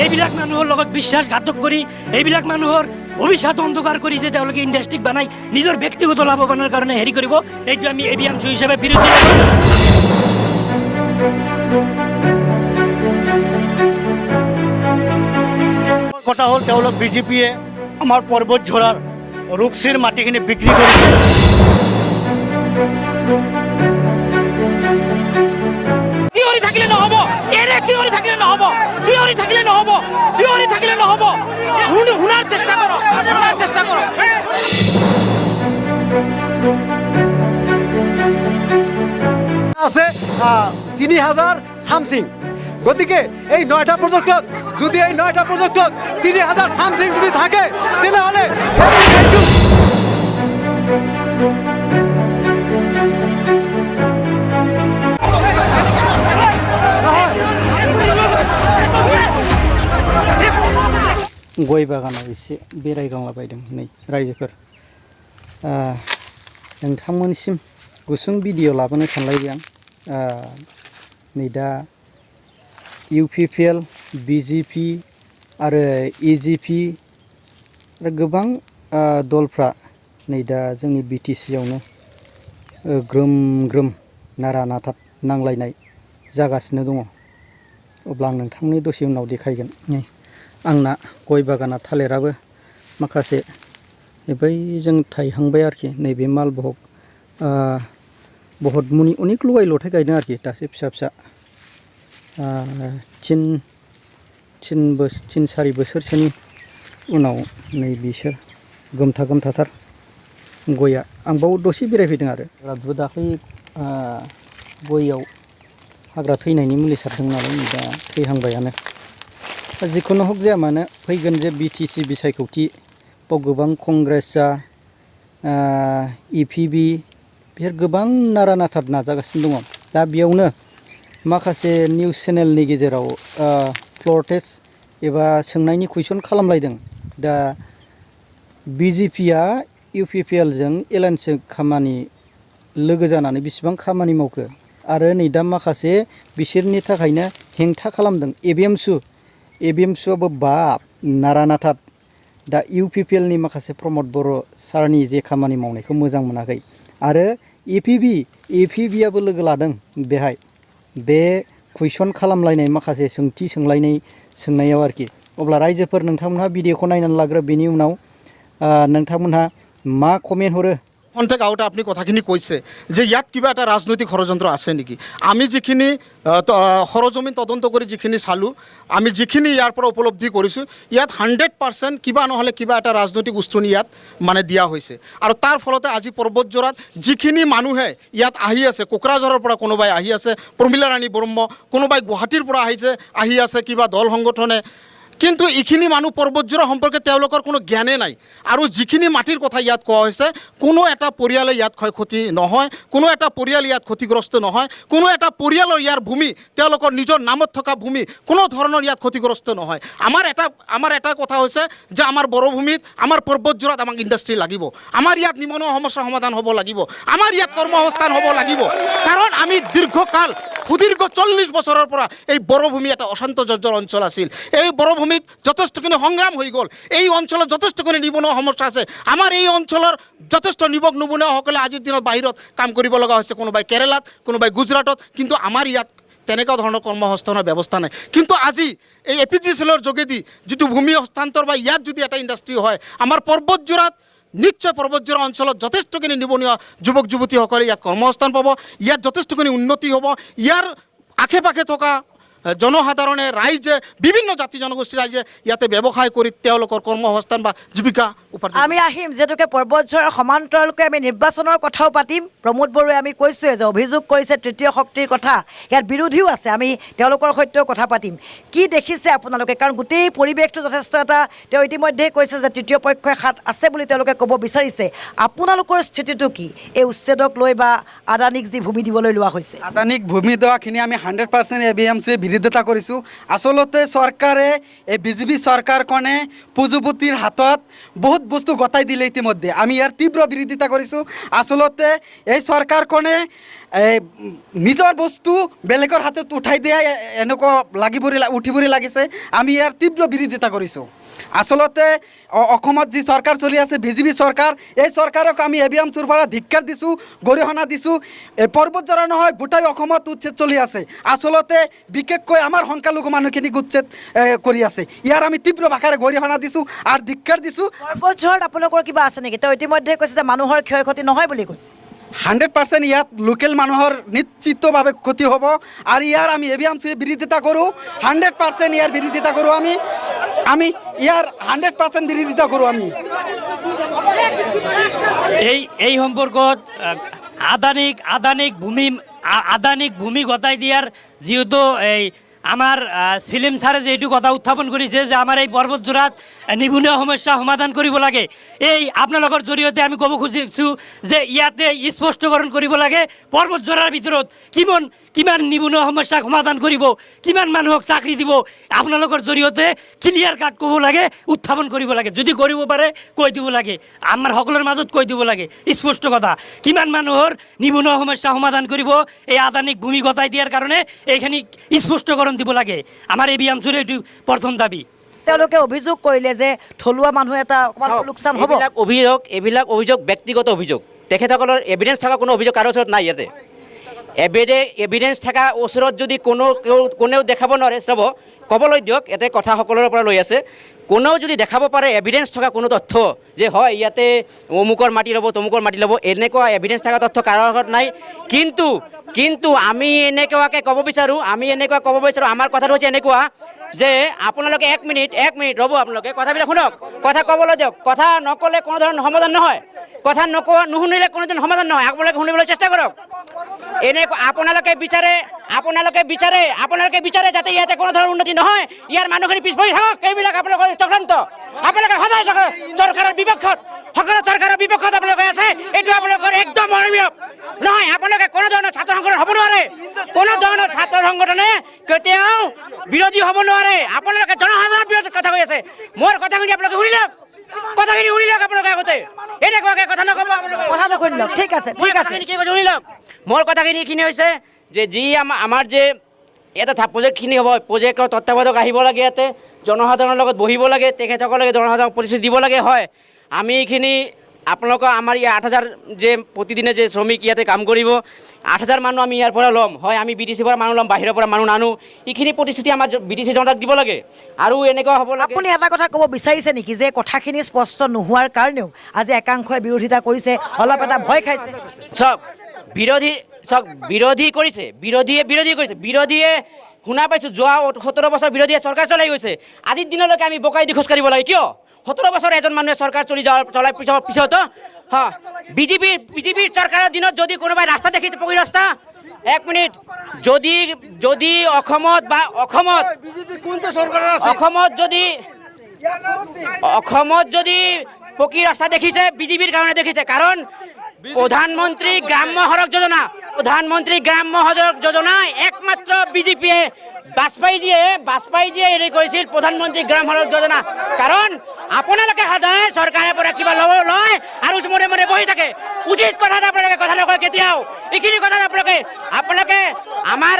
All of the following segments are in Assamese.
এইবিলাক মানুহৰ লগত বিশ্বাসঘাতক কৰি এইবিলাক মানুহৰ ভৱিষ্যত অন্ধকাৰ কৰি যে তেওঁলোকে ইণ্ডাষ্ট্ৰিক বনাই নিজৰ ব্যক্তিগত লাভৱানৰ কাৰণে হেৰি কৰিব, এইটো আমি এবিএমচি হিচাপে বিৰোধী। কথা হ'ল তেওঁলোক বিজেপিয়ে আমাৰ পৰ্বতঝৰাৰ ৰূপসীৰ মাটিখিনি বিক্ৰী কৰিছে। চিঞৰি থাকিলে নহ'ব, চিঞৰি থাকিলে নহ'ব, চিঞৰি থাকিলে নহ'ব, চিঞৰি থাকিলে নহ'ব, শুনাৰ চেষ্টা কৰক, শুনাৰ চেষ্টা কৰক। আছে 3000 সামথিং। গতিকে এই 9টা প্ৰজেক্টত যদি এই 9টা প্ৰজেক্টত 3000 সামথিং যদি থাকে তেনেহ'লে गय बागानाव एसे बेरायग्लांलाबायदों नै रायजोफोर। नोंथांमोनसिम गुसुं भिडिअ लाबोनो सानलायबाय आं। नै दा UPPL, BJP आरो EJP आरो गोबां दलफ्रा नै दा जोंनि BTC आवनो ग्रोम ग्रोम नारा नाथा नांलायनाय जागासिनो दङ। अब्ला आं नोंथांनो दसे उनाव देखायगोन। आंना गय बागाना थालिराबो माखासे बै जों थायहांबाय आरोखि। नैबे मालभग बहुतमुनि अनेक लगाय लथाय गायदों आरोखि दासो फिसा फिसा। 3-4 बोसोरसोनि उनाव नै बिसोर गोमथा गोमथाथार गया। आं बाव दसे बेरायफैदों आरो दाख्लै गयाव हाग्रा थैनायनि मुलि सारदों नालाय नै दा थैहांबायानो। जिखुनु हक जाया मानो फैगोन जे BTC बिसायख'थि बाव गोबां कंग्रेस जा EPP बेफोर गोबां नारा नाथा नाजागासिनो दङ। दा बेयावनो माखासे निउस चेनेलनि गेजेराव फ्लर टेस्ट एबा सोंनायनि कुइसन खालामलायदों। दा BJPआ UPPL जों एलायन्स खामानि लोगो जानानै बेसेबां खामानि मावखो आरो नै दा माखासे बिसोरनि थाखायनो हेंथा खालामदों। एबिएमसुआबो बाब नारा नाथा दा UPPL नि माखासे प्रमद बर' सारनि जे खामानि मावनायखौ मोजां मोनाखै आरो EPBआबो लोगो लादों बेहाय बे कुइसन खालामलायनाय माखासे सोंथि सोंनायाव आरोखि। अब्ला रायजोफोर नोंथांमोनहा भिडिअखौ नायनानै लाग्रो, बेनि उनाव नोंथांमोनहा मा कमेन्ट हरो। কণ্টেক আউট আপুনি কথাখিনি কৈছে যে ইয়াত কিবা এটা ৰাজনৈতিক ষড়যন্ত্ৰ আছে নেকি। আমি যিখিনি সৰজমিন তদন্ত কৰি যিখিনি চালোঁ, আমি যিখিনি ইয়াৰ পৰা উপলব্ধি কৰিছোঁ, ইয়াত 100% কিবা নহ'লে কিবা এটা ৰাজনৈতিক উষ্টনি ইয়াত মানে দিয়া হৈছে। আৰু তাৰ ফলতে আজি পৰ্বতজোৰাত যিখিনি মানুহে ইয়াত আহি আছে, কোকৰাঝাৰৰ পৰা কোনোবাই আহি আছে, প্ৰমীলা ৰাণী ব্ৰহ্ম, কোনোবাই গুৱাহাটীৰ পৰা আহি আছে কিবা দল সংগঠনে, কিন্তু এইখিনি মানুহ পৰ্বতজোৰা সম্পৰ্কে তেওঁলোকৰ কোনো জ্ঞানে নাই। আৰু যিখিনি মাটিৰ কথা ইয়াত কোৱা হৈছে, কোনো এটা পৰিয়ালে ইয়াত ক্ষয়ক্ষতি নহয়, কোনো এটা পৰিয়াল ইয়াত ক্ষতিগ্ৰস্ত নহয়, কোনো এটা পৰিয়ালৰ ইয়াৰ ভূমি তেওঁলোকৰ নিজৰ নামত থকা ভূমি কোনো ধৰণৰ ইয়াত ক্ষতিগ্ৰস্ত নহয়। আমাৰ এটা কথা হৈছে যে আমাৰ বৰভূমিত, আমাৰ পৰ্বতজোৰাত আমাক ইণ্ডাষ্ট্ৰী লাগিব, আমাৰ ইয়াত নিবনুৱা সমস্যাৰ সমাধান হ'ব লাগিব, আমাৰ ইয়াত কৰ্মসংস্থান হ'ব লাগিব। কাৰণ আমি দীৰ্ঘকাল সুদীৰ্ঘ 40 বছৰৰ পৰা এই বৰভূমি এটা অশান্ত জৰ্জৰ অঞ্চল আছিল। এই বৰভূমিত যথেষ্টখিনি সংগ্ৰাম হৈ গ'ল। এই অঞ্চলত যথেষ্টখিনি নিবনুৱা সমস্যা আছে। আমাৰ এই অঞ্চলৰ যথেষ্ট নিবনুৱাসকলে আজিৰ দিনত বাহিৰত কাম কৰিব লগা হৈছে, কোনোবাই কেৰালাত, কোনোবাই গুজৰাটত, কিন্তু আমাৰ ইয়াত তেনেকুৱা ধৰণৰ কৰ্মসংস্থাপনৰ ব্যৱস্থা নাই। কিন্তু আজি এই APGCLৰ যোগেদি যিটো ভূমি হস্তান্তৰ বা ইয়াত যদি এটা ইণ্ডাষ্ট্ৰী হয়, আমাৰ পৰ্বতজোৰাত নিশ্চয় পৰ্বতজোৰা অঞ্চলত যথেষ্টখিনি নিবনুৱা যুৱক যুৱতীসকলে ইয়াত কৰ্মসংস্থান পাব, ইয়াত যথেষ্টখিনি উন্নতি হ'ব। ইয়াৰ আশে পাশে থকা জনসাধাৰণে, ৰাইজে, বিভিন্ন জাতি জনগোষ্ঠীৰ ৰাইজে ইয়াতে ব্যৱসায় কৰি তেওঁলোকৰ কৰ্মসংস্থান বা জীৱিকা উপাৰ্জন। আমি আহিম যিহেতুকে পৰ্বতঝৰাৰ সমান্তৰালকৈ আমি নিৰ্বাচনৰ কথাও পাতিম। প্ৰমোদ বড়োৱে আমি কৈছোঁৱে যে অভিযোগ কৰিছে তৃতীয় শক্তিৰ কথা, ইয়াত বিৰোধীও আছে, আমি তেওঁলোকৰ সৈতেও কথা পাতিম। কি দেখিছে আপোনালোকে, কাৰণ গোটেই পৰিৱেশটো যথেষ্ট এটা, তেওঁ ইতিমধ্যেই কৈছে যে তৃতীয় পক্ষই হাত আছে বুলি তেওঁলোকে ক'ব বিচাৰিছে। আপোনালোকৰ স্থিতিটো কি এই উচ্ছেদক লৈ বা আদানীক যি ভূমি দিবলৈ লোৱা হৈছে? আদানীক ভূমি দেওয়াখিনি আমি 100% ABMC বিৰোধিতা কৰিছোঁ। আচলতে চৰকাৰে এই বিজেপি চৰকাৰখনে পুঁজিপতিৰ হাতত বহুত বস্তু গতাই দিলে ইতিমধ্যে। আমি ইয়াৰ তীব্ৰ বিৰোধিতা কৰিছোঁ। আচলতে এই চৰকাৰখনে নিজৰ বস্তু বেলেগৰ হাতত উঠাই দিয়া এনেকুৱা উঠিবৰি লাগিছে। আমি ইয়াৰ তীব্ৰ বিৰোধিতা কৰিছোঁ। আচলতে অসমত যি চৰকাৰ চলি আছে বিজেপি চৰকাৰ, এই চৰকাৰক আমি ABMCৰ পৰা ধিক্কাৰ দিছোঁ, গৰিহণা দিছোঁ। পৰ্বতজৰা নহয়, গোটেই অসমত উচ্ছেদ চলি আছে। আচলতে বিশেষকৈ আমাৰ সংখ্যালঘু মানুহখিনিক উচ্ছেদ কৰি আছে। ইয়াৰ আমি তীব্ৰ ভাষাৰে গৰিহণা দিছোঁ আৰু ধিক্কাৰ দিছোঁ। পৰ্বতঝড়ত আপোনালোকৰ কিবা আছে নেকি? তেওঁ ইতিমধ্যে কৈছে যে মানুহৰ ক্ষয় ক্ষতি নহয় বুলি কৈছে। 100% ইয়াত লোকেল মানুহৰ নিশ্চিতভাৱে ক্ষতি হ'ব আৰু ইয়াৰ আমি ABMCৰ বিৰোধিতা কৰোঁ। 100% ইয়াৰ বিৰোধিতা কৰোঁ। আমি ইয়াৰ 100% বিৰোধিতা কৰোঁ। আমি এই সম্পৰ্কত আদানিক ভূমি গতাই দিয়াৰ যিহেতু এই আমাৰ চিলিম ছাৰে যিটো কথা উত্থাপন কৰিছে যে আমাৰ এই পৰ্বতজোৰাত নিবনুৱা সমস্যা সমাধান কৰিব লাগে, এই আপোনালোকৰ জৰিয়তে আমি ক'ব খুজিছোঁ যে ইয়াতে স্পষ্টকৰণ কৰিব লাগে পৰ্বতজোৰাৰ ভিতৰত কিমান নিবনুৱা সমস্যা সমাধান কৰিব, কিমান মানুহক চাকৰি দিব, আপোনালোকৰ জৰিয়তে ক্লিয়াৰ কাট ক'ব লাগে, উত্থাপন কৰিব লাগে। যদি কৰিব পাৰে কৈ দিব লাগে, আমাৰ সকলোৰে মাজত কৈ দিব লাগে স্পষ্ট কথা, কিমান মানুহৰ নিবনুৱা সমস্যা সমাধান কৰিব এই আদানিক ভূমি গতাই দিয়াৰ কাৰণে এইখিনি স্পষ্টকৰণ দিব লাগে। আমাৰ ABMCৰ এইটো প্ৰথম দাবী। তেওঁলোকে অভিযোগ কৰিলে যে থলুৱা মানুহ এটা অকণমান লোকচান হ'ব। এইবিলাক অভিযোগ ব্যক্তিগত অভিযোগ। তেখেতসকলৰ এভিডেন্স থকা কোনো অভিযোগ কাৰো ওচৰত নাই। ইয়াতে এভিডেন্স থকা ওচৰত যদি কোনেও দেখাব নোৱাৰে, চাব ক'বলৈ দিয়ক। ইয়াতে কথা সকলোৰে পৰা লৈ আছে, কোনেও যদি দেখাব পাৰে এভিডেন্স থকা কোনো তথ্য যে হয় ইয়াতে অমুকৰ মাটি ল'ব তমুকৰ মাটি ল'ব, এনেকুৱা এভিডেন্স থকা তথ্য কাৰো আগত নাই। কিন্তু আমি এনেকুৱাকৈ ক'ব বিচাৰোঁ, আমাৰ কথাটো হৈছে এনেকুৱা যে আপোনালোকে এক মিনিট ৰ'ব, আপোনালোকে কথাবিলাক শুনক, কথা ক'বলৈ দিয়ক। কথা নক'লে কোনো ধৰণৰ সমাধান নহয়, কথা নুশুনিলে কোনো ধৰণৰ সমাধান নহয়। আপোনালোকে শুনিবলৈ চেষ্টা কৰক। এনেকুৱা আপোনালোকে বিচাৰে যাতে ইয়াতে কোনো ধৰণৰ উন্নতি নহয়, ইয়াৰ মানুহখিনি পিছ পৰি থাকক, এইবিলাক আপোনালোকৰ চক্ৰান্ত। আপোনালোকে সদায় চৰকাৰৰ বিপক্ষত, সকলো চৰকাৰৰ বিপক্ষত আপোনালোকে আছে। এইটো আপোনালোকৰ একদম অনিয়ম নহয়। আপোনালোকে কোনো ধৰণৰ ছাত্ৰ সংগঠন হ'ব নোৱাৰে, কোনো ধৰণৰ ছাত্ৰ সংগঠনে কেতিয়াও বিৰোধী হ'ব নোৱাৰে। আপোনালোকে জনসাধাৰণৰ বিৰোধত কথা কৈ আছে। মোৰ কথাখিনি আপোনালোকে শুনি লওক, আপোনালোকে আগতে এনেকুৱাকৈ কথা নক'ব। ঠিক আছে শুনি লওক, মোৰ কথাখিনি এইখিনি হৈছে যে যি আমাৰ যে এটা প্ৰজেক্টখিনি হ'ব, প্ৰজেক্টৰ তত্ত্বাৱধায়ক আহিব লাগে, ইয়াতে জনসাধাৰণৰ লগত বহিব লাগে, তেখেতসকলকে জনসাধাৰণক প্ৰতিশ্ৰুতি দিব লাগে। হয়, আমি এইখিনি আপোনালোকৰ আমাৰ ইয়াৰ 8,000 যে প্ৰতিদিনে যে শ্ৰমিক ইয়াতে কাম কৰিব, 8,000 মানুহ আমি ইয়াৰ পৰা ল'ম। হয়, আমি BTCৰ পৰা মানুহ ল'ম, বাহিৰৰ পৰা মানুহ নানো। এইখিনি প্ৰতিশ্ৰুতি আমাৰ BTC জনতাক দিব লাগে। আৰু এনেকুৱা হ'ব লাগে। আপুনি এটা কথা ক'ব বিচাৰিছে নেকি যে কথাখিনি স্পষ্ট নোহোৱাৰ কাৰণেও আজি একাংশই বিৰোধিতা কৰিছে, অলপ এটা ভয় খাইছে? বিৰোধী কৰিছে, বিৰোধীয়ে শুনা পাইছোঁ যোৱা 17 বছৰ বিৰোধীয়ে চৰকাৰ চলাই গৈছে। আজিৰ দিনলৈকে আমি বকাই দি খোজকাঢ়িব লাগে। কিয়? 17 বছৰ এজন মানুহে চৰকাৰ চলাই পিছতো বিজেপিৰ চৰকাৰৰ দিনত যদি কোনোবাই ৰাস্তা দেখিছে, পকী ৰাস্তা, এক মিনিট, যদি অসমত যদি পকী ৰাস্তা দেখিছে, বিজেপিৰ কাৰণে দেখিছে। কাৰণ প্ৰধানমন্ত্ৰী গ্ৰাম্য সড়ক যোজনা একমাত্ৰ বিজেপিয়ে বাজপেয়ীজীয়ে হেৰি কৰিছিল প্ৰধানমন্ত্ৰী গ্ৰাম সড়ক যোজনা। কাৰণ আপোনালোকে সদায় চৰকাৰৰ পৰা কিবা লয় আৰু মনে বহি থাকে। উচিত কথাত আপোনালোকে কথা নকয় কেতিয়াও। এইখিনি কথাত আপোনালোকে আমাৰ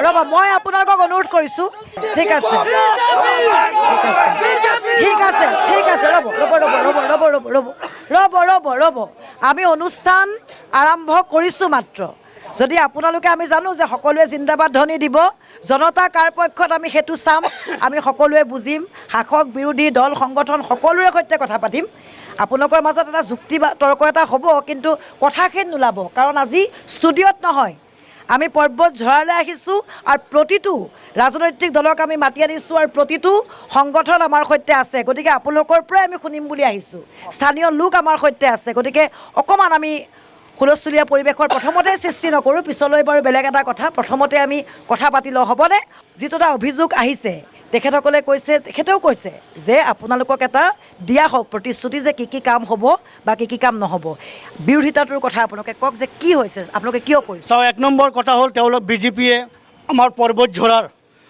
ৰ'ব, মই আপোনালোকক অনুৰোধ কৰিছোঁ। ঠিক আছে, ৰ'ব, আমি অনুষ্ঠান আৰম্ভ কৰিছোঁ মাত্ৰ। যদি আপোনালোকে, আমি জানো যে সকলোৱে জিন্দাবাদ ধ্বনি দিব, জনতা কাৰ পক্ষত আমি সেইটো চাম, আমি সকলোৱে বুজিম। শাসক বিৰোধী দল সংগঠন সকলোৰে সৈতে কথা পাতিম। আপোনালোকৰ মাজত এটা যুক্তি বা তৰ্ক এটা হ'ব, কিন্তু কথাখিনি নোলাব। কাৰণ আজি ষ্টুডিঅ'ত নহয়, আমি পৰ্বত ঝৰালৈ আহিছোঁ আৰু প্ৰতিটো ৰাজনৈতিক দলক আমি মাতি আনিছোঁ আৰু প্ৰতিটো সংগঠন আমাৰ সৈতে আছে। গতিকে আপোনালোকৰ পৰাই আমি শুনিম বুলি আহিছোঁ। স্থানীয় লোক আমাৰ সৈতে আছে। গতিকে অকণমান আমি হুলস্থুলীয়া পৰিৱেশৰ প্ৰথমতে সৃষ্টি নকৰোঁ, পিছলৈ বাৰু বেলেগ এটা কথা। প্ৰথমতে আমি কথা পাতি লওঁ, হ'বনে? যিটো এটা অভিযোগ আহিছে, তেখেতসকলে কৈছে, তেখেতেও কৈছে যে আপোনালোকক এটা দিয়া হওক প্ৰতিশ্ৰুতি যে কি কাম হ'ব বা কি কাম নহ'ব। বিৰোধিতাটোৰ কথা আপোনালোকে কওক যে কি হৈছে, আপোনালোকে কিয় কৰিছে? চাওঁ, 1 নম্বৰ কথা হ'ল তেওঁলোক বিজেপিয়ে আমাৰ পৰ্বত ঝৰাৰ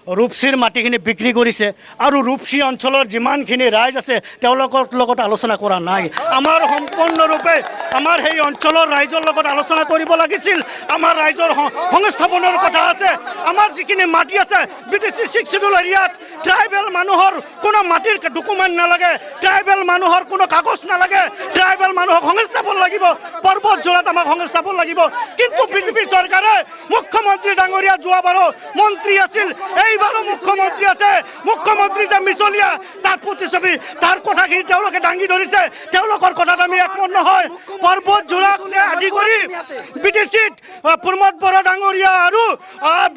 ৰূপসীৰ মাটিখিনি বিক্ৰী কৰিছে আৰু ৰূপসী অঞ্চলৰ যিমানখিনি ৰাইজ আছে তেওঁলোকৰ লগত আলোচনা কৰা নাই। আমাৰ সম্পূৰ্ণৰূপে আমাৰ সেই অঞ্চলৰ ৰাইজৰ লগত আলোচনা কৰিব লাগিছিল। আমাৰ ৰাইজৰ সংস্থাপনৰ কথা আছে। আমাৰ যিখিনি মাটি আছে BTC 6 শিডিউল এৰিয়াত ট্ৰাইবেল মানুহৰ কোনো মাটিৰ ডকুমেণ্ট নালাগে, ট্ৰাইবেল মানুহৰ কোনো কাগজ নালাগে, ট্ৰাইবেল মানুহক সংস্থাপন লাগিব, পৰ্বত ঝৰাত আমাক সংস্থাপন লাগিব। কিন্তু বিজেপি চৰকাৰে মুখ্যমন্ত্ৰী ডাঙৰীয়া যোৱাবাৰো মন্ত্ৰী আছিল, এইবাৰো মুখ্যমন্ত্ৰী আছে। মুখ্যমন্ত্ৰী যে মিছলীয়া তাৰ প্ৰতিচ্ছবি, তাৰ কথাখিনি তেওঁলোকে দাঙি ধৰিছে। তেওঁলোকৰ কথাত আমি একমত নহয়। পৰ্বত ঝৰাক আদি কৰি BTCত প্ৰমোদ বৰা ডাঙৰীয়া আৰু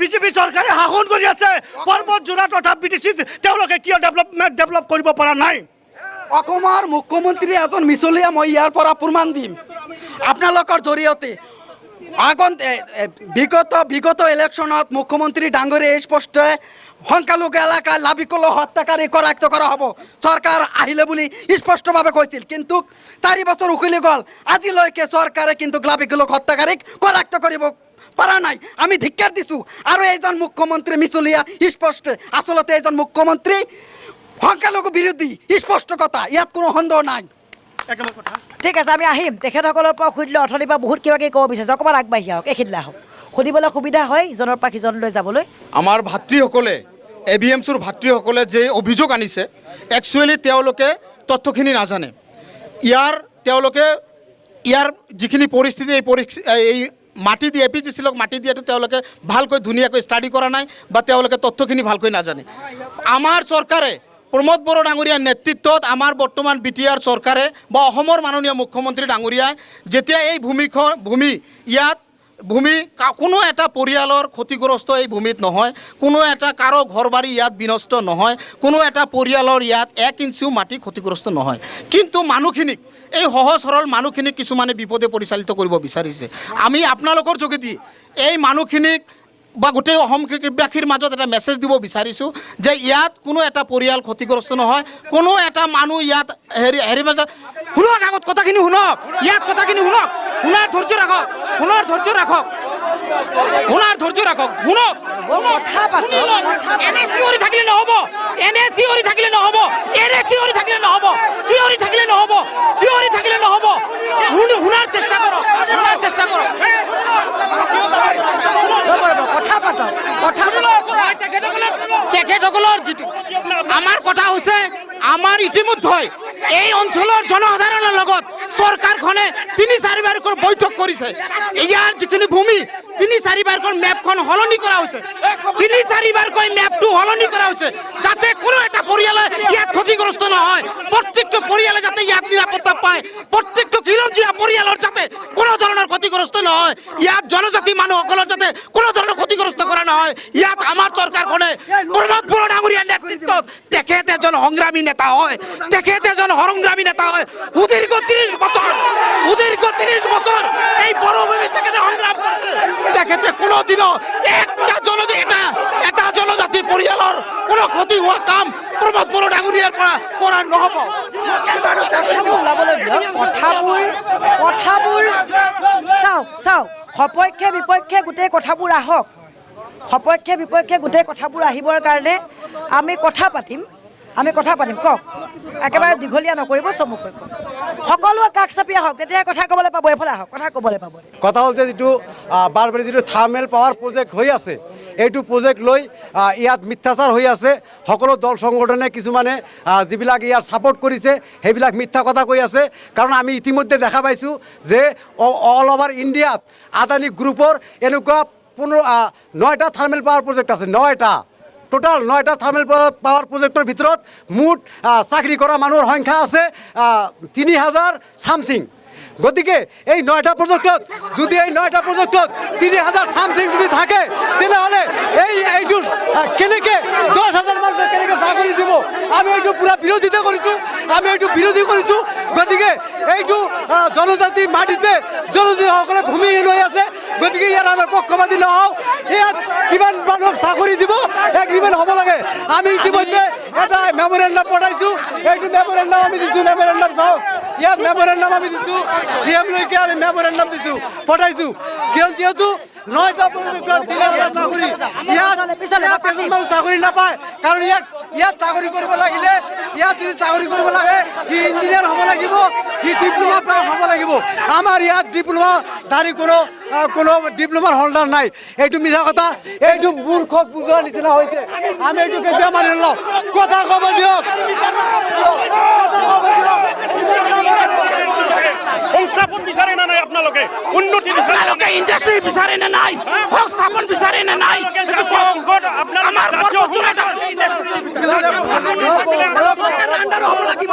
বিজেপি চৰকাৰে শাসন কৰি আছে। পৰ্বত ঝৰা তথা BTCত তেওঁলোকে কিয় ডেভেলপ কৰিব পৰা নাই? অসমৰ মুখ্যমন্ত্ৰী এজন মিছলীয়া, মই ইয়াৰ পৰা প্ৰমাণ দিম আপোনালোকৰ জৰিয়তে। বিগত ইলেকশ্যনত মুখ্যমন্ত্ৰী ডাঙৰীয়াই স্পষ্ট সংখ্যালঘু এলেকায় লাবিকলো হত্যাকাৰী কৰায়ত্ব কৰা হ'ব চৰকাৰ আহিলে বুলি স্পষ্টভাৱে কৈছিল। কিন্তু 4 বছৰ উকলি গ'ল, আজিলৈকে চৰকাৰে কিন্তু লাবিকলো হত্যাকাৰীক কৰায়ত্ব কৰিব পৰা নাই। আমি ধিক্কাৰ দিছোঁ। আৰু এইজন মুখ্যমন্ত্ৰী মিছলীয়া, স্পষ্ট। আচলতে এইজন মুখ্যমন্ত্ৰী সংখ্যালঘু বিৰোধী, স্পষ্ট কথা, ইয়াত কোনো সন্দেহ নাই। ঠিক আছে, আমি আহিম তেখেতসকলৰ পৰা সুধিলে। অথনিৰ পৰা বহুত কিবা কিবি ক'ব বিচাৰিছে, অকণমান আগবাঢ়ি আহক, এইখিনিলে আহক। সুধিবলৈ সুবিধা হয় ইজনৰ পৰা সিজনলৈ যাবলৈ। আমাৰ ভাতৃসকলে ABMCৰ ভাতৃসকলে যে অভিযোগ আনিছে, একচুৱেলি তেওঁলোকে তথ্যখিনি নাজানে। তেওঁলোকে ইয়াৰ যিখিনি পৰিস্থিতি, এই মাটি দিয়ে APGCক মাটি দিয়াটো তেওঁলোকে ভালকৈ ধুনীয়াকৈ ষ্টাডি কৰা নাই বা তেওঁলোকে তথ্যখিনি ভালকৈ নাজানে। আমাৰ চৰকাৰে প্ৰমোদ বড়ো ডাঙৰীয়াৰ নেতৃত্বত আমাৰ বৰ্তমান BTR চৰকাৰে বা অসমৰ মাননীয় মুখ্যমন্ত্ৰী ডাঙৰীয়াই যেতিয়া এই ভূমি কোনো এটা পৰিয়ালৰ ক্ষতিগ্ৰস্ত এই ভূমিত নহয়, কোনো এটা কাৰো ঘৰ বাৰী ইয়াত বিনষ্ট নহয়, কোনো এটা পৰিয়ালৰ ইয়াত 1 ইঞ্চিও মাটি ক্ষতিগ্ৰস্ত নহয়। কিন্তু মানুহখিনিক, এই সহজ সৰল মানুহখিনিক কিছুমানে বিপদে পৰিচালিত কৰিব বিচাৰিছে। আমি আপোনালোকৰ যোগেদি এই মানুহখিনিক বা গোটেই অসমবাসীৰ মাজত এটা মেছেজ দিব বিচাৰিছোঁ যে ইয়াত কোনো এটা পৰিয়াল ক্ষতিগ্ৰস্ত নহয়, কোনো এটা মানুহ ইয়াত শুনক, আগত কথাখিনি শুনক, ইয়াত কথাখিনি শুনক, শুনাৰ ধৈৰ্য ৰাখক, শুনাৰ ধৈৰ্য ৰাখক, শুনাৰ ধৈৰ্য ৰাখক, শুনক। এনে চিঞৰি থাকিলে নহ'ব, এনে চিঞৰি থাকিলে নহ'ব, এনে চিঞৰি থাকিলে নহ'ব, চিঞৰি থাকিলে নহ'ব, চিঞৰি থাকিলে নহ'ব। শুনাৰ চেষ্টা কৰক, শুনাৰ চেষ্টা কৰক। তেখেতসকলৰ যিটো আমাৰ কথা হৈছে, আমাৰ ইতিমধ্যে এই অঞ্চলৰ জনসাধাৰণৰ লগত চৰকাৰখনে 3-4 বাৰকৈ বৈঠক কৰিছে। ইয়াৰ যিখিনি ভূমি 3-4 বাৰকৈ মেপখন সলনি কৰা হৈছে, 3-4 বাৰকৈ মেপটো সলনি কৰা হৈছে, যাতে কোনো এটা পৰিয়ালে ইয়াত ক্ষতিগ্ৰস্ত নহয়, প্ৰত্যেকটো পৰিয়ালে যাতে ইয়াত নিৰাপত্তা পায়, প্ৰত্যেকটো খিলঞ্জীয়া পৰিয়ালৰ যাতে কোনো ধৰণৰ ক্ষতিগ্ৰস্ত নহয়, ইয়াত জনজাতি মানুহসকলৰ যাতে কোনো ধৰণৰ ক্ষতিগ্ৰস্ত কৰা নহয়। ইয়াত আমাৰ চৰকাৰখনে প্ৰমোদ বড়ো ডাঙৰীয়াৰ নেতৃত্বত, তেখেত এজন সংগ্ৰামী নেতা হয়, তেখেত এজন সংগ্ৰামী নেতা হয়। সুদীৰ্ঘ 30 বছৰ এই বড়ো ভূমিত তেখেতে সংগ্ৰাম কৰিছে। তেখেতে কোনোদিনো এটা জনজাতি পৰিয়ালৰ কোনো ক্ষতি হোৱা কাম প্ৰমোদ বড়ো ডাঙৰীয়াৰ পৰা কৰা নহ'ব। কথাবোৰ চাওক, সপক্ষে বিপক্ষে গোটেই কথাবোৰ আহক। সপক্ষে বিপক্ষে গোটেই কথাবোৰ আহিবৰ কাৰণে আমি কথা পাতিম, কওক। একেবাৰে দীঘলীয়া নকৰিব, চমুকৈ কওক। সকলোৱে কাষ চাপি আহক, তেতিয়া কথা ক'বলৈ পাব। এইফালে আহক, কথা ক'বলৈ পাব। কথা হ'ল যে যিটো বাৰবাৰী যিটো থাৰ্মেল পাৱাৰ প্ৰজেক্ট হৈ আছে, এইটো প্ৰজেক্ট লৈ ইয়াত মিথ্যাচাৰ হৈ আছে। সকলো দল সংগঠনে কিছুমানে যিবিলাক ইয়াৰ ছাপোৰ্ট কৰিছে সেইবিলাক মিথ্যা কথা কৈ আছে। কাৰণ আমি ইতিমধ্যে দেখা পাইছোঁ যে অল অভাৰ ইণ্ডিয়াত আদানী গ্ৰুপৰ এনেকুৱা 9টা থাৰ্মেল পাৱাৰ প্ৰজেক্ট আছে। 9টা টোটাল 9টা থাৰ্মেল পাৱাৰ প্ৰজেক্টৰ ভিতৰত মুঠ চাকৰি কৰা মানুহৰ সংখ্যা আছে 3000 চামথিং। গতিকে এই 9টা প্ৰজেক্টত যদি এই 9টা প্ৰজেক্টত 3000 সামথিং যদি থাকে তেনেহ'লে এইটো কেনেকৈ 10,000 মানুহে কেনেকৈ চাকৰি দিব আমি এইটো পুৰা বিৰোধিতা কৰিছোঁ গতিকে এইটো জনজাতি মাটিতে জনজাতিসকলে ভূমিহীন হৈ আছে গতিকে ইয়াত আমাৰ পক্ষপাতি নহওঁ ইয়াত কিমান মানুহক চাকৰি দিব এগ্ৰিমেণ্ট হ'ব লাগে আমি ইতিমধ্যে এটা মেমৰেণ্ডাম পঠাইছোঁ এইটো মেমৰেণ্ডাম আমি দিছোঁ মেমৰেণ্ডাম চাওক ইয়াত মেমৰেণ্ডাম আমি দিছোঁ CM-লৈকে আমি মেমৰেণ্ডাম পঠাইছোঁ কিয় যিহেতু 9টা প্ৰজেক্টত 3000 চাকৰি ইয়াত মানুহ চাকৰি নাপায় কাৰণ ইয়াত চাকৰি কৰিব লাগিলে ইয়াত যদি চাকৰি কৰিব লাগে সি ইঞ্জিনিয়াৰ হ'ব লাগিব সি ডিপ্ল'মা পাছ হ'ব লাগিব আমাৰ ইয়াত ডিপ্ল'মাধাৰী কোনো ডিপ্ল'মাৰ হোল্ডাৰ নাই এইটো মিছা কথা এইটো মূৰ্খক বুজোৱাৰ নিচিনা হৈছে আমি এইটো কেতিয়াও মানি নলওঁ কথা ক'ব দিয়ক সংস্থাপন বিচাৰে না নাই আপোনালোকে উন্নতি বিচাৰে না নাই ইন্ডাষ্ট্ৰি বিচাৰে না নাই সংস্থাপন বিচাৰে না নাই আমাৰ বৰপেটাত চৰকাৰৰ আণ্ডাৰ হ'ব লাগিব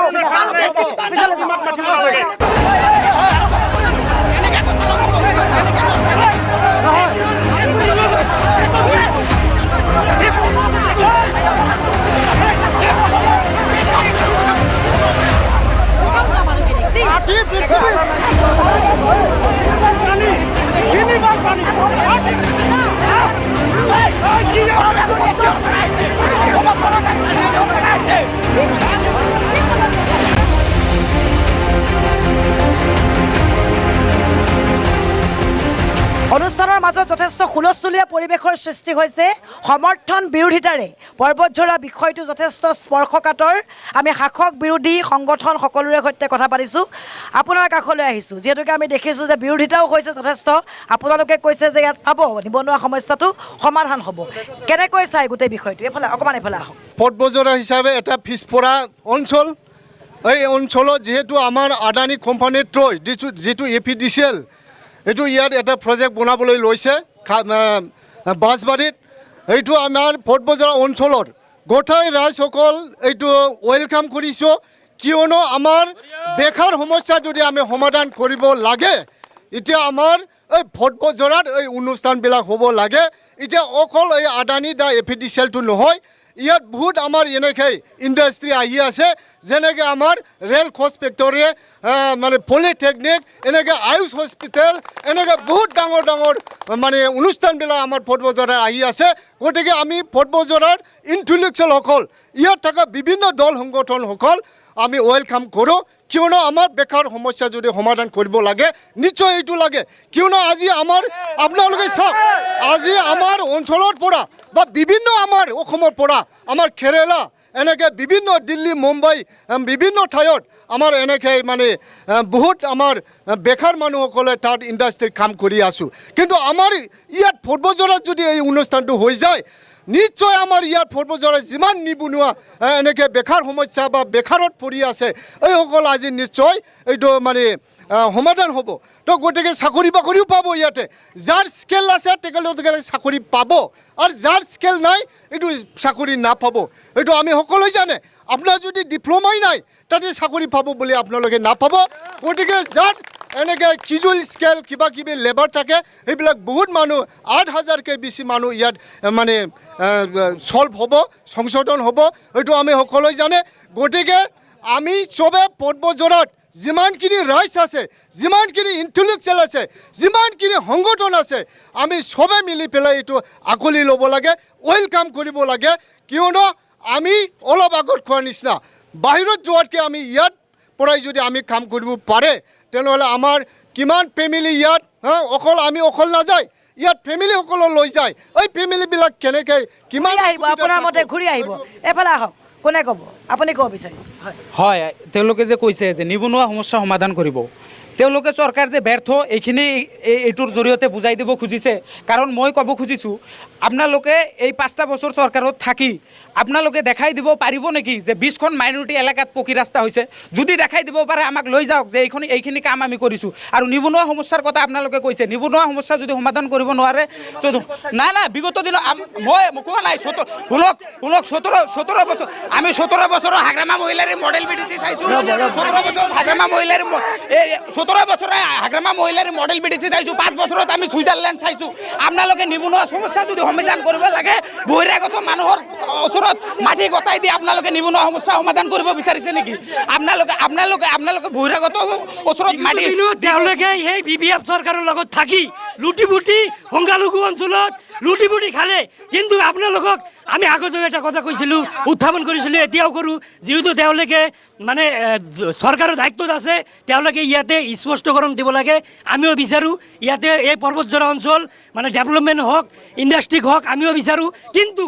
অনুষ্ঠানৰ মাজত যথেষ্ট হুলস্থুলীয়া পৰিৱেশৰ সৃষ্টি হৈছে সমৰ্থন বিৰোধিতাৰে পৰ্বতঝৰা বিষয়টো যথেষ্ট স্পৰ্শকাতৰ আমি শাসক বিৰোধী সংগঠন সকলোৰে সৈতে কথা পাতিছোঁ আপোনাৰ কাষলৈ আহিছোঁ যিহেতুকে আমি দেখিছোঁ যে বিৰোধিতাও হৈছে যথেষ্ট আপোনালোকে কৈছে যে ইয়াত পাব নিবনুৱা সমস্যাটো সমাধান হ'ব কেনেকৈ চাই গোটেই বিষয়টো এইফালে অকণমান এইফালে আহক পটবজৰা হিচাপে এটা পিছপৰা অঞ্চল এই অঞ্চলত যিহেতু আমাৰ আদানী কোম্পানীৰ থ্ৰই যিটো APDCL এইটো ইয়াত এটা প্ৰজেক্ট বনাবলৈ লৈছে বাঁশবাৰীত এইটো আমাৰ পটবজৰা অঞ্চলৰ গোটেই ৰাইজসকল এইটো ৱেলকাম কৰিছোঁ কিয়নো আমাৰ বেকাৰ সমস্যা যদি আমি সমাধান কৰিব লাগে এতিয়া আমাৰ এই পটবজৰাত এই অনুষ্ঠানবিলাক হ'ব লাগে এতিয়া অকল এই আদানী দা APDCLটো নহয় ইয়াত বহুত আমাৰ এনেকৈ ইণ্ডাষ্ট্ৰি আহি আছে যেনেকৈ আমাৰ ৰেল খোজ ফেক্টৰী মানে পলিটেকনিক এনেকৈ আয়ুষ হস্পিটেল এনেকৈ বহুত ডাঙৰ ডাঙৰ মানে অনুষ্ঠানবিলাক আমাৰ পটবজৰাত আহি আছে গতিকে আমি পটবজৰাৰ ইণ্টেলেকচুৱেলসকল ইয়াত থকা বিভিন্ন দল সংগঠনসকল আমি ৱেলকাম কৰোঁ কিয়নো আমাৰ বেকাৰ সমস্যা যদি সমাধান কৰিব লাগে নিশ্চয় এইটো লাগে কিয়নো আজি আমাৰ আপোনালোকে চাওক আজি আমাৰ অঞ্চলৰ পৰা বা বিভিন্ন আমাৰ অসমৰ পৰা আমাৰ কেৰেলা এনেকৈ বিভিন্ন দিল্লী মুম্বাই বিভিন্ন ঠাইত আমাৰ এনেকৈ মানে বহুত আমাৰ বেকাৰ মানুহসকলে তাত ইণ্ডাষ্ট্ৰীত কাম কৰি আছোঁ কিন্তু আমাৰ ইয়াত পটবজৰাত যদি এই অনুষ্ঠানটো হৈ যায় নিশ্চয় আমাৰ ইয়াত পটবজৰাত যিমান নিবনুৱা এনেকৈ বেকাৰ সমস্যা বা বেকাৰত পৰি আছে এইসকল আজি নিশ্চয় এইটো মানে সমাধান হ'ব তো গতিকে চাকৰি বাকৰিও পাব ইয়াতে যাৰ স্কেল আছে তেখেতলোকে চাকৰি পাব আৰু যাৰ স্কেল নাই এইটো চাকৰি নাপাব এইটো আমি সকলোৱে জানে আপোনাৰ যদি ডিপ্ল'মাই নাই তাতে চাকৰি পাব বুলি আপোনালোকে নাপাব গতিকে যাৰ এনেকৈ কিজুৱেল স্কেল কিবা কিবি লেবাৰ থাকে সেইবিলাক বহুত মানুহ 8,000কৈ বেছি মানুহ ইয়াত মানে ছল্ভ হ'ব সংশোধন হ'ব এইটো আমি সকলোৱে জানে গতিকে আমি চবে পটবজৰাত যিমানখিনি ৰাইজ আছে যিমানখিনি ইণ্টেলেকচুৱেল আছে যিমানখিনি সংগঠন আছে আমি চবে মিলি পেলাই এইটো আকোৱালি ল'ব লাগে ৱেলকাম কৰিব লাগে কিয়নো আমি অলপ আগত খোৱাৰ নিচিনা বাহিৰত যোৱাতকৈ আমি ইয়াত পৰাই যদি আমি কাম কৰিব পাৰে তেনেহ'লে আমাৰ কিমান ফেমিলি ইয়াত আমি অকল নাযায় ইয়াত ফেমিলিসকলক লৈ যায় এই ফেমিলিবিলাক কেনেকৈ কিমান আহিব আপোনাৰ মতে ঘূৰি আহিব এইফালে আহক কোনে ক'ব আপুনি ক'ব বিচাৰিছে হয় তেওঁলোকে যে কৈছে যে নিবনুৱা সমস্যা সমাধান কৰিব তেওঁলোকে চৰকাৰ যে ব্যৰ্থ এইখিনি এইটোৰ জৰিয়তে বুজাই দিব খুজিছে কাৰণ মই ক'ব খুজিছোঁ আপোনালোকে এই 5টা বছৰ চৰকাৰত থাকি আপোনালোকে দেখাই দিব পাৰিব নেকি যে 20খন মাইনৰিটি এলেকাত পকী ৰাস্তা হৈছে? যদি দেখাই দিব পাৰে আমাক লৈ যাওক যে এইখিনি কাম আমি কৰিছোঁ। আৰু নিবনুৱা সমস্যাৰ কথা আপোনালোকে কৈছে, নিবনুৱা সমস্যা যদি সমাধান কৰিব নোৱাৰে তো নাই বিগত দিনত মই কোৱা নাই, শুনক 17 বছৰ আমি 17 বছৰৰ হাগ্ৰামা মহিলাৰ মডেল বিডিচি চাইছোঁ। 17 বছৰ হাগ্ৰামা মহিলাৰ 17 বছৰে হাগ্ৰামা মহিলাৰ মডেল বিডিচি চাইছোঁ। 5 বছৰত আমি ছুইজাৰলেণ্ড চাইছোঁ। আপোনালোকে নিবনুৱা সমস্যা যদি সমাধান কৰিব লাগে, বহিৰাগত মানুহৰ ওচৰত মাটি গতাই দি আপোনালোকে নিবনুৱা সমস্যা সমাধান কৰিব বিচাৰিছে নেকি? আপোনালোকে বহিৰাগত ওচৰত মাটি তেওঁলোকে এই BPF চৰকাৰৰ লগত থাকি লুটি বুটি সংখ্যালঘু অঞ্চলত লুটি বুটি খালে। কিন্তু আপোনালোকক আমি আগতেও এটা কথা কৈছিলোঁ, উত্থাপন কৰিছিলোঁ, এতিয়াও কৰোঁ, যিহেতু তেওঁলোকে মানে চৰকাৰৰ দায়িত্বত আছে, তেওঁলোকে ইয়াতে স্পষ্টকৰণ দিব লাগে। আমিও বিচাৰোঁ ইয়াতে এই পৰ্বতজোৰা অঞ্চল মানে ডেভেলপমেণ্ট হওক, ইণ্ডাষ্ট্ৰি হওক, আমিও বিচাৰোঁ। কিন্তু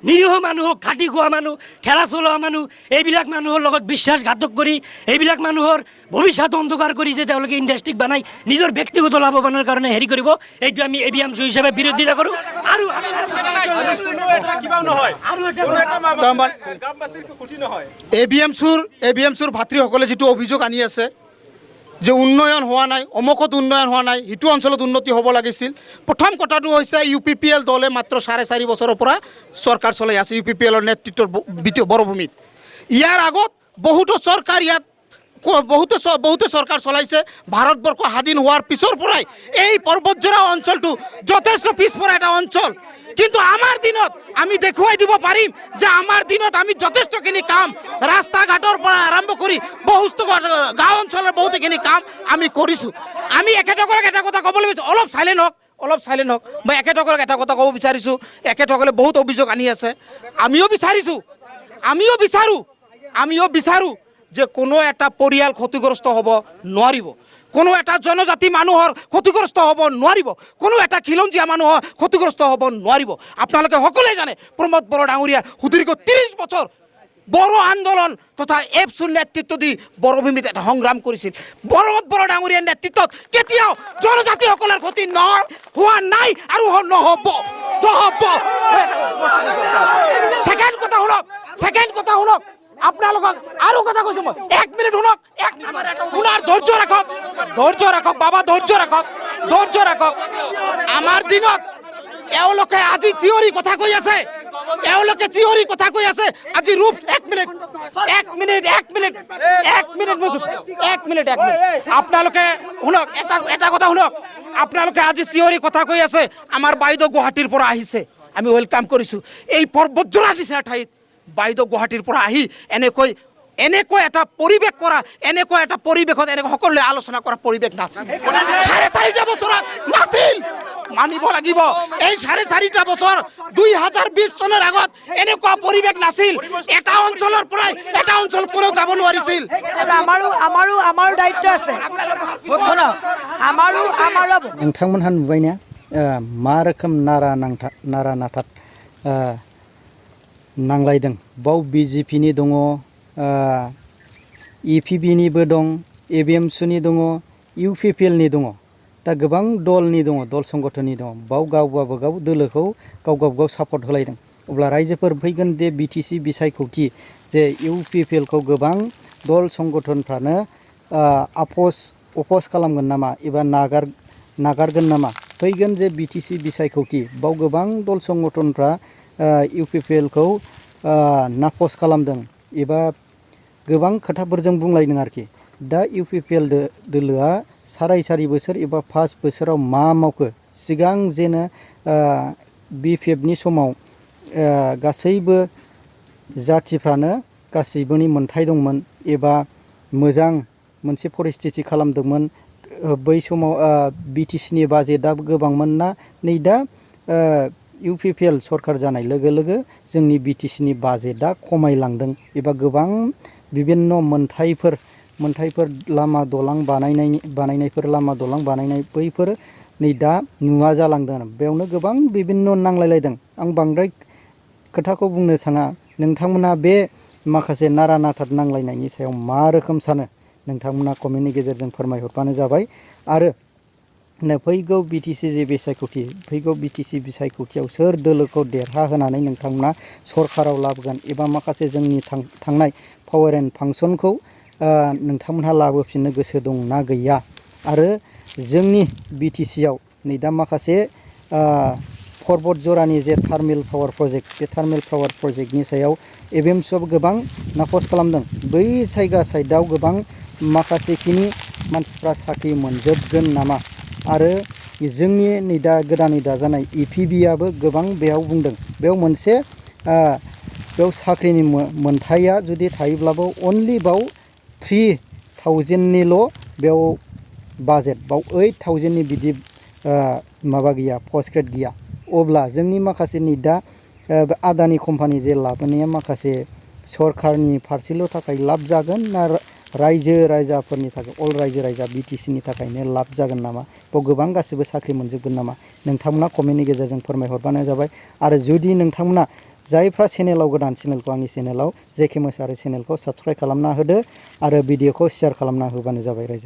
নিৰীহ মানুহক, খাটি খোৱা মানুহ, ঠেলা চলোৱা মানুহ, এইবিলাক মানুহৰ লগত বিশ্বাসঘাতক কৰি এইবিলাক মানুহৰ ভৱিষ্যত অন্ধকাৰ কৰি যে তেওঁলোকে ইণ্ডাষ্ট্ৰি বনাই নিজৰ ব্যক্তিগত লাভৱানৰ কাৰণে হেৰি কৰিব, এইটো আমি ABMC হিচাপে বিৰোধিতা কৰোঁ। আৰু ABMCৰ ভাতৃসকলে যিটো অভিযোগ আনি আছে যে উন্নয়ন হোৱা নাই, অমুকত উন্নয়ন হোৱা নাই, সিটো অঞ্চলত উন্নতি হ'ব লাগিছিল। প্ৰথম কথাটো হৈছে UPPL দলে মাত্ৰ 4.5 বছৰৰ পৰা চৰকাৰ চলাই আছে, UPPLৰ নেতৃত্বৰ বৰভূমিত। ইয়াৰ আগত বহুতো চৰকাৰ ইয়াত বহুতে চৰকাৰ চলাইছে। ভাৰতবৰ্ষ স্বাধীন হোৱাৰ পিছৰ পৰাই এই পৰ্বতজোৰা অঞ্চলটো যথেষ্ট পিছপৰা এটা অঞ্চল। কিন্তু আমাৰ দিনত আমি দেখুৱাই দিব পাৰিম যে আমাৰ দিনত আমি যথেষ্টখিনি কাম, ৰাস্তা ঘাটৰ পৰা আৰম্ভ কৰি বহুতো গাঁও অঞ্চলৰ বহুতখিনি কাম আমি কৰিছোঁ। আমি এখেতসকলক এটা কথা ক'বলৈ বিচাৰিছোঁ, অলপ চাইলেণ্ট হওক। মই এখেতসকলক এটা কথা ক'ব বিচাৰিছোঁ, এখেতসকলে বহুত অভিযোগ আনি আছে। আমিও বিচাৰোঁ যে কোনো এটা পৰিয়াল ক্ষতিগ্ৰস্ত হ'ব নোৱাৰিব, কোনো এটা জনজাতি মানুহৰ ক্ষতিগ্ৰস্ত হ'ব নোৱাৰিব, কোনো এটা খিলঞ্জীয়া মানুহৰ ক্ষতিগ্ৰস্ত হ'ব নোৱাৰিব। আপোনালোকে সকলোৱে জানে প্ৰমোদ বড়ো ডাঙৰীয়া সুদীৰ্ঘ 30 বছৰ বড়ো আন্দোলন তথা এপছুৰ নেতৃত্ব দি বড়োভূমিত এটা সংগ্ৰাম কৰিছিল। প্ৰমোদ বড়ো ডাঙৰীয়াৰ নেতৃত্বত কেতিয়াও জনজাতিসকলৰ ক্ষতি হোৱা নাই আৰু নহ'ব। ছেকেণ্ড কথা শুনক, আপোনালোকক আৰু কথা কৈছোঁ মই, 1 মিনিট শুনক, শুনাৰ ধৈৰ্য ৰাখক বাবা, ধৈৰ্য ৰাখক। আমাৰ দিনত এওঁলোকে আজি থিয়ৰী কথা কৈ আছে, আজি ৰূপ 1 মিনিট আপোনালোকে শুনক, এটা কথা শুনক। আপোনালোকে আজি থিয়ৰী কথা কৈ আছে। আমাৰ বাইদেউ গুৱাহাটীৰ পৰা আহিছে, আমি ৱেলকাম কৰিছোঁ। এই পৰ্বতজোৰা নিচিনা ঠাইত বাইদেউ গুৱাহাটীৰ পৰা আহি এনেকৈ এটা পৰিৱেশ কৰা, এনেকুৱা এটা পৰিৱেশত সকলোৱে আলোচনা কৰা পৰিৱেশ নাছিল। 4.5 বছৰত নাছিল, মানিব লাগিব। এই 4.5 বছৰ 2020 চনৰ আগত এনেকুৱা পৰিৱেশ নাছিল। এটা অঞ্চলৰ পৰাই এটা অঞ্চলত কোনেও যাব নোৱাৰিছিল। আমাৰো দায়িত্ব আছে। नोंथांमोनहा नुबायना मा रोखोम नारा नाथा नांलायदों। बाव BJPनि दङ, EPBनिबो दं, ABMCनि दङ, UPPLनि दङ। दा गोबां दलनि दङ, दल संगठननि दङ। बाव गावबागाव दोलोखौ गाव सापर्ट होलायदों। अब्ला रायजोफोर फैगोन जे BTC बिसायख'थि जे UPPLखौ गोबां दल संगठनफ्रानो अपोज खालामगोन नामा एबा नागारगोन नामा? फैगोन जे BTC बिसायख'थि बाव गोबां दल संगठनफ्रा UPPLखौ नापस खालामदों एबा गोबां खोथाफोरजों बुंलायदों आरोखि। दा UPPL दोलोआ 4.5 बोसोर एबा 5 बोसोराव मा मावखो? सिगां जेनो BPFनि समाव गासैबो जाथिफ्रानो गासैबोनि मोन्थाय दंमोन एबा मोजां मोनसे परिस्थिति खालामदोंमोन। बै समाव BTCनि बाजेटआ गोबांमोन ना? नै दा UPPL सरकार जानाय लोगो लोगो जोंनि BTCनि बाजेटआ खमायलांदों एबा गोबां बिभिन्न मोन्थायफोर लामा दलां बानायनाय बैफोर नै दा नुवा जालांदों। बेयावनो गोबां बिभिन्न नांलायलायदों। आं बांद्राय खोथाखौ बुंनो थाङा। नोंथांमोना बे माखासे नारा नाथा नांलायनायनि सायाव मा रोखोम सानो? नोंथांमोना कमेन्टनि गेजेरजों फोरमायहरबानो जाबाय। आरो फैगौ बिटिसि जे बिसायख'थि फैगौ बिटिसि बिसायख'थियाव सोर दोलोखौ देरहा होनानै नोंथांमोना सरकाराव लाबोगोन एबा माखासे जोंनि थांनाय पावार एन्ड फांसनखौ नोंथांमोनहा लाबोफिननो गोसो दंना गैया आरो जोंनि बिटिसियाव नै दा माखासे पर्बत जरानि जे थार्मेल पावार प्रजेक्ट बे थार्मेल पावार प्रजेक्टनि सायाव एबिएमसुआबो गोबां नाखस खालामदों बै जायगा साइडआव गोबां माखासेखिनि मानसिफ्रा साख्रि मोनजोबगोन नामा आरो जोंनि नै दा गोदानै दाजानाय इपिबिआबो गोबां बेयाव बुंदों बेयाव मोनसे बेयाव साख्रिनि मोनथाया जुदि थायोब्लाबो अनलि बाव 3000निल' बेयाव बाजेट बाव 8000नि बिदि माबा गैया पस्ट ग्रेड गैया अब्ला जोंनि माखासे नै दा आदानि कम्पानि जे लाबोनाया माखासे सरकारनि फारसेल' थाखाय लाब जागोन ना रायजो राजाफोरनि थाखाय अल रायजो राजा बिटिसिनि थाखायनो लाब जागोन नामा बेयाव गोबां गासिबो साख्रि मोनजोबगोन नामा नोंथांमोना कमेन्टनि गेजेरजों फोरमायहरबानो जाबाय आरो जुदि नोंथांमोना जायफ्रा चेनेलाव गोदान चेनेलखौ आंनि चेनेलाव जेके मोसाहारि चेनेलखौ साबस्क्राइब खालामना होदो आरो भिडिअखौ शेयार खालामना होबानो जाबाय रायजो